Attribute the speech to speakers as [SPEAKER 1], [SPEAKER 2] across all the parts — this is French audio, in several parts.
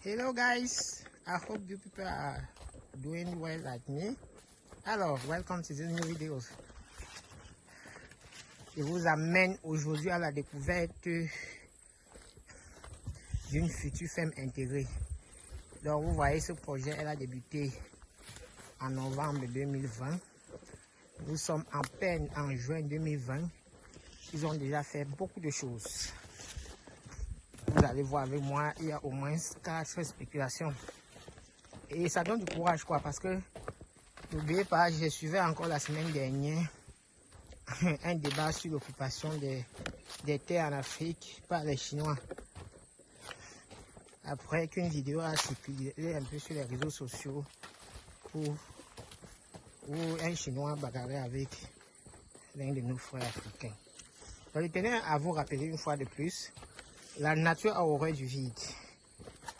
[SPEAKER 1] Hello guys, I hope you people are doing well like me. Alors, welcome to this new video. Je vous amène aujourd'hui à la découverte d'une future ferme intégrée. Donc vous voyez, ce projet, elle a débuté en novembre 2020. Nous sommes en peine en juin 2020. Ils ont déjà fait beaucoup de choses. Vous allez voir avec moi, il y a au moins 4 spéculations. Et ça donne du courage, quoi, parce que n'oubliez pas, je suivais encore la semaine dernière un débat sur l'occupation des terres en Afrique par les Chinois. Après qu'une vidéo a circulé un peu sur les réseaux sociaux où un Chinois bagarrait avec l'un de nos frères africains. Donc, je tenais à vous rappeler une fois de plus, la nature a horreur du vide.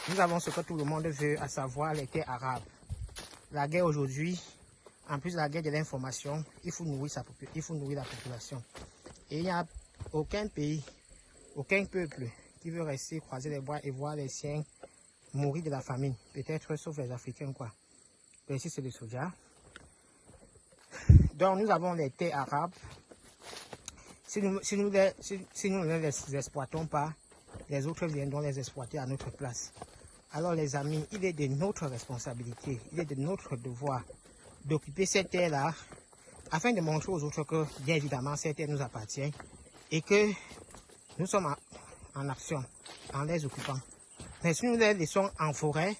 [SPEAKER 1] Nous avons ce que tout le monde veut, à savoir les terres arabes. La guerre aujourd'hui, en plus de la guerre de l'information, il faut nourrir la population. Et il n'y a aucun pays, aucun peuple qui veut rester croiser les bras et voir les siens mourir de la famine. Peut-être sauf les Africains, quoi. Donc ici, c'est le soja. Donc nous avons les terres arabes. Si nous ne les exploitons pas, les autres viendront les exploiter à notre place. Alors les amis, il est de notre responsabilité, il est de notre devoir d'occuper cette terre-là afin de montrer aux autres que, bien évidemment, cette terre nous appartient et que nous sommes en action en les occupant. Mais si nous les laissons en forêt,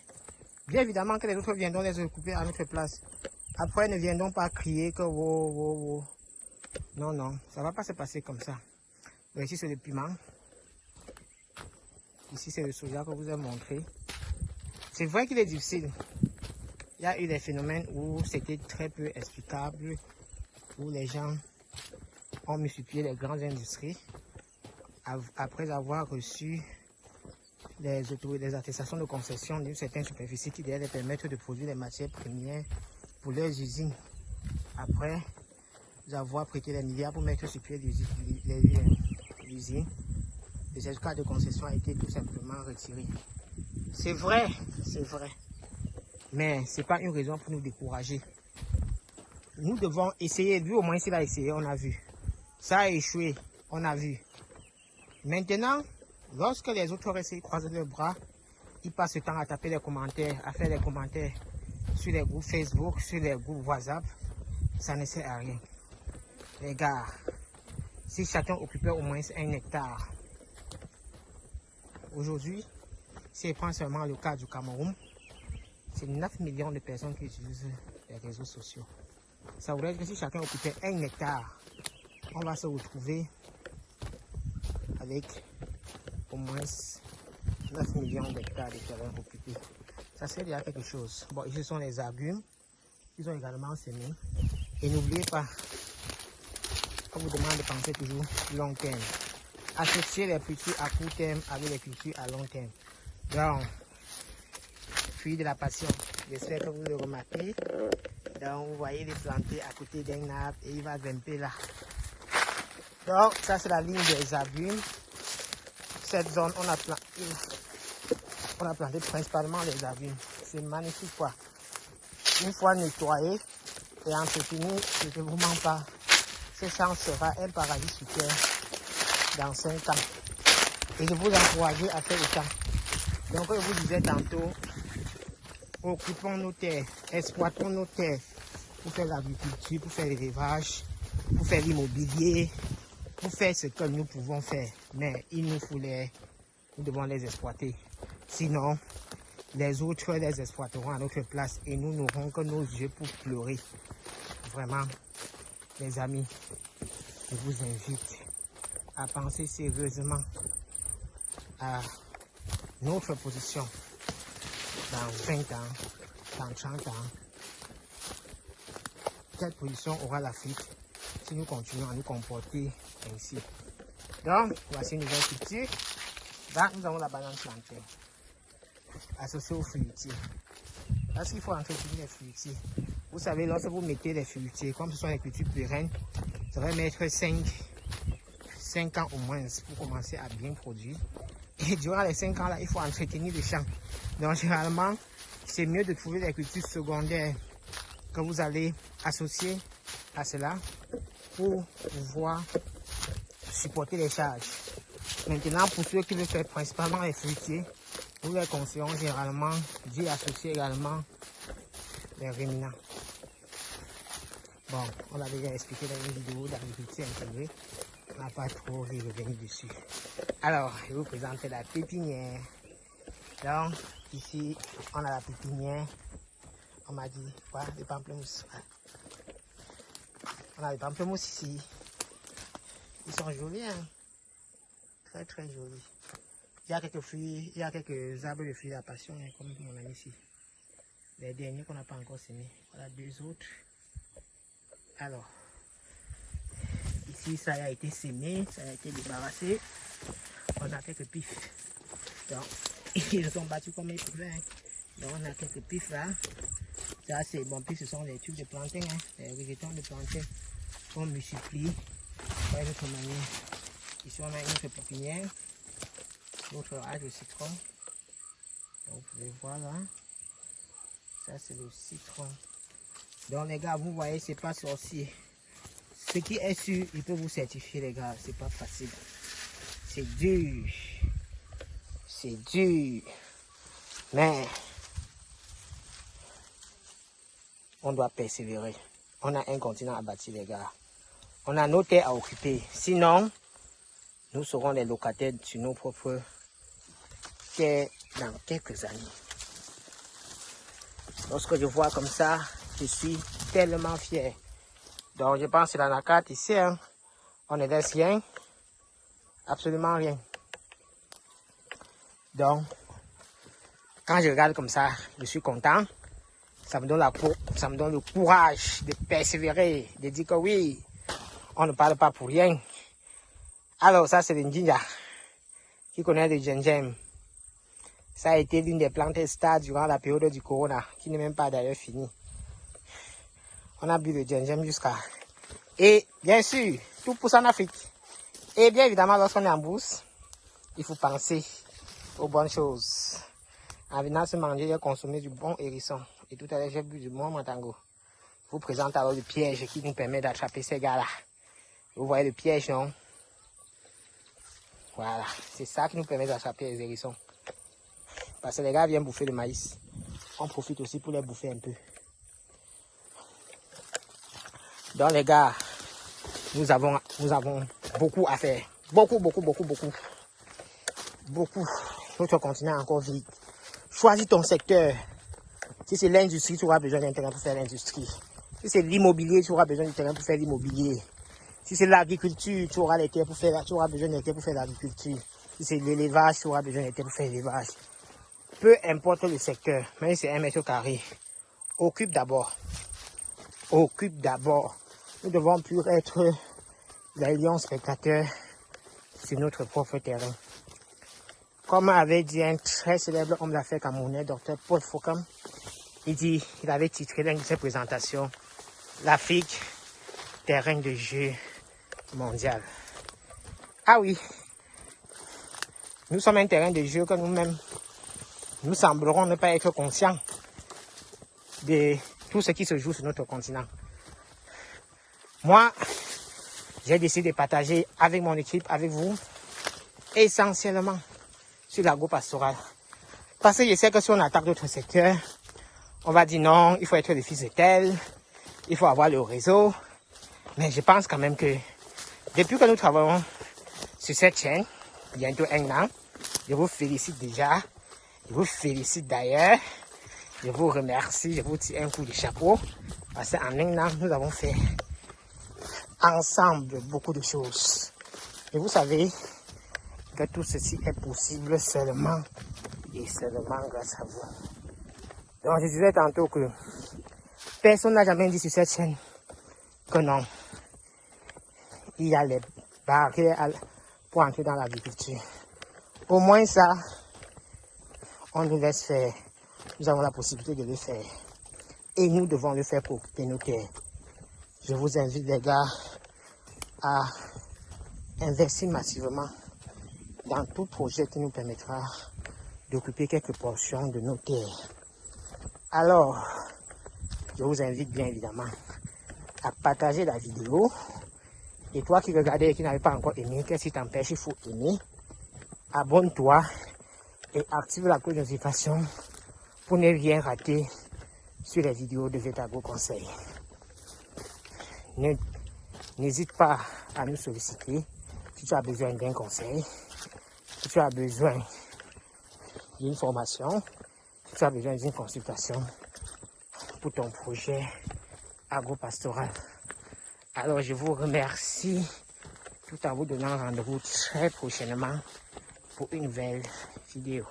[SPEAKER 1] bien évidemment que les autres viendront les occuper à notre place. Après, ne viendront pas crier que wow. Non, ça ne va pas se passer comme ça. Donc ici, c'est le piment. Ici, c'est le soja que je vous ai montré. C'est vrai qu'il est difficile. Il y a eu des phénomènes où c'était très peu explicable, où les gens ont mis sur pied les grandes industries après avoir reçu des attestations de concession d'une certaine superficie qui devait les permettre de produire les matières premières pour leurs usines. Après avoir prêté des milliards pour mettre sur pied l'usine, le certificat de concession a été tout simplement retiré. C'est vrai. Mais ce n'est pas une raison pour nous décourager. Nous devons essayer. Lui, au moins, s'il a essayé, on a vu. Ça a échoué, on a vu. Maintenant, lorsque les autres essaient de croiser leurs bras, ils passent le temps à taper des commentaires, à faire des commentaires sur les groupes Facebook, sur les groupes WhatsApp. Ça ne sert à rien. Les gars, si chacun occupait au moins 1 hectare, aujourd'hui, si on prend seulement le cas du Cameroun, c'est 9 millions de personnes qui utilisent les réseaux sociaux. Ça voudrait dire que si chacun occupait 1 hectare, on va se retrouver avec au moins 9 millions d'hectares de terrain occupés. Ça serait déjà quelque chose. Bon, ici sont les agrumes qu'ils ont également semés. Et n'oubliez pas, on vous demande de penser toujours long terme. Associer les cultures à court terme avec les cultures à long terme. Donc, fruit de la passion. J'espère que vous le remarquez. Donc, vous voyez les plantés à côté d'un arbre et il va grimper là. Donc, ça c'est la ligne des agrumes. Cette zone, on a planté principalement les agrumes. C'est magnifique, quoi. Une fois nettoyé et entretenu, je ne vous mens pas, ce champ sera un paradis sur terre dans 5 ans. Et je vous encourage à faire autant. Donc, comme je vous disais tantôt, occupons nos terres, exploitons nos terres pour faire l'agriculture, pour faire l'élevage, pour faire l'immobilier, pour faire ce que nous pouvons faire. Mais il nous faut nous devons les exploiter. Sinon, les autres les exploiteront à notre place et nous n'aurons que nos yeux pour pleurer. Vraiment, les amis, je vous invite à penser sérieusement à notre position dans 20 ans, dans 30 ans. Quelle position aura l'Afrique si nous continuons à nous comporter ainsi? Donc, voici une nouvelle culture. Là, nous avons la banane plantée, associée aux fruitiers. Parce qu'il faut entretenir les fruitiers. Vous savez, lorsque vous mettez les fruitiers, comme ce sont les cultures pérennes, ça va mettre 5 ans au moins pour commencer à bien produire. Et durant les 5 ans, là, il faut entretenir les champs. Donc, généralement, c'est mieux de trouver des cultures secondaires que vous allez associer à cela pour pouvoir supporter les charges. Maintenant, pour ceux qui veulent faire principalement les fruitiers, nous les conseillons généralement d'y associer également les ruminants. Bon, on l'a déjà expliqué dans une vidéo d'agriculture intégrée. On n'a pas trop revenu dessus. Alors, je vous présente la pépinière. Donc, ici, on a la pépinière. On m'a dit, voilà, des pamplemousses. On a des pamplemousses ici. Ils sont jolis, hein. Très, très jolis. Il y a quelques fruits, il y a quelques arbres de fruits de la passion, hein, comme on a ici. Les derniers qu'on n'a pas encore semés. Voilà deux autres. Alors, ici, ça a été semé, ça a été débarrassé. On a quelques pifs. Donc, ils sont battus comme ils pouvaient. Hein. Donc, on a quelques pifs là. Ça, c'est bon. Puis, ce sont des tubes de plantain, hein, des végétaux de plantain qu'on multiplie par une autre manière. Ici, on a une autre pépinière, notre arbre de citron. Donc, vous pouvez voir là. Ça, c'est le citron. Donc, les gars, vous voyez, c'est pas sorcier. Ce qui est sûr, il peut vous certifier, les gars, c'est pas facile. C'est dur. C'est dur. Mais on doit persévérer. On a un continent à bâtir, les gars. On a nos terres à occuper. Sinon, nous serons des locataires sur nos propres terres dans quelques années. Lorsque je vois comme ça, je suis tellement fier. Donc, je pense que dans la carte ici, hein, on ne laisse rien. Absolument rien. Donc, quand je regarde comme ça, je suis content. Ça me donne le courage de persévérer, de dire que oui, on ne parle pas pour rien. Alors, ça, c'est le Njinja qui connaît le gingembre. Ça a été l'une des plantes stars durant la période du corona, qui n'est même pas d'ailleurs finie. On a bu le gingembre jusqu'à... Et bien sûr, tout pousse en Afrique. Et bien évidemment, lorsqu'on est en bourse, il faut penser aux bonnes choses. En venant se manger, j'ai consommé du bon hérisson. Et tout à l'heure, j'ai bu du bon mantango. Je vous présente alors le piège qui nous permet d'attraper ces gars-là. Vous voyez le piège, non? Voilà, c'est ça qui nous permet d'attraper les hérissons. Parce que les gars viennent bouffer le maïs. On profite aussi pour les bouffer un peu. Donc les gars, nous avons beaucoup à faire. Beaucoup. Notre continent est encore vide. Choisis ton secteur. Si c'est l'industrie, tu auras besoin d'un terrain pour faire l'industrie. Si c'est l'immobilier, tu auras besoin d'un terrain pour faire l'immobilier. Si c'est l'agriculture, tu auras besoin des terres pour faire l'agriculture. Si c'est l'élevage, tu auras besoin des terres pour faire l'élevage. Peu importe le secteur, même si c'est 1 mètre carré, occupe d'abord. Nous devons plus être les lions spectateurs sur notre propre terrain. Comme avait dit un très célèbre homme d'affaires camerounais, Dr Paul Fokam, il avait titré l'une de ses présentations, l'Afrique, terrain de jeu mondial. Ah oui, nous sommes un terrain de jeu que nous-mêmes, nous semblerons ne pas être conscients de tout ce qui se joue sur notre continent. Moi, j'ai décidé de partager avec mon équipe, avec vous, essentiellement sur l'agro-pastoral. Parce que je sais que si on attaque d'autres secteurs, on va dire non, il faut être le fils de tel, il faut avoir le réseau. Mais je pense quand même que depuis que nous travaillons sur cette chaîne, bientôt 1 an, je vous félicite déjà, je vous félicite d'ailleurs, je vous remercie, je vous tire un coup de chapeau, parce qu'en 1 an, nous avons fait ensemble beaucoup de choses. Et vous savez que tout ceci est possible seulement et seulement grâce à vous. Donc je disais tantôt que personne n'a jamais dit sur cette chaîne que non, il y a les barrières pour entrer dans l'agriculture. Au moins ça, on nous laisse faire. Nous avons la possibilité de le faire. Et nous devons le faire pour occuper nos terres. Je vous invite les gars à investir massivement dans tout projet qui nous permettra d'occuper quelques portions de nos terres. Alors, je vous invite bien évidemment à partager la vidéo. Et toi qui regardais et qui n'avais pas encore aimé, qu'est-ce qui t'empêche? Il faut aimer. Abonne-toi et active la cloche de notification pour ne rien rater sur les vidéos de Vetago Conseil. N'hésite pas à nous solliciter si tu as besoin d'un conseil, si tu as besoin d'une formation, si tu as besoin d'une consultation pour ton projet agropastoral. Alors je vous remercie tout en vous donnant rendez-vous très prochainement pour une nouvelle vidéo.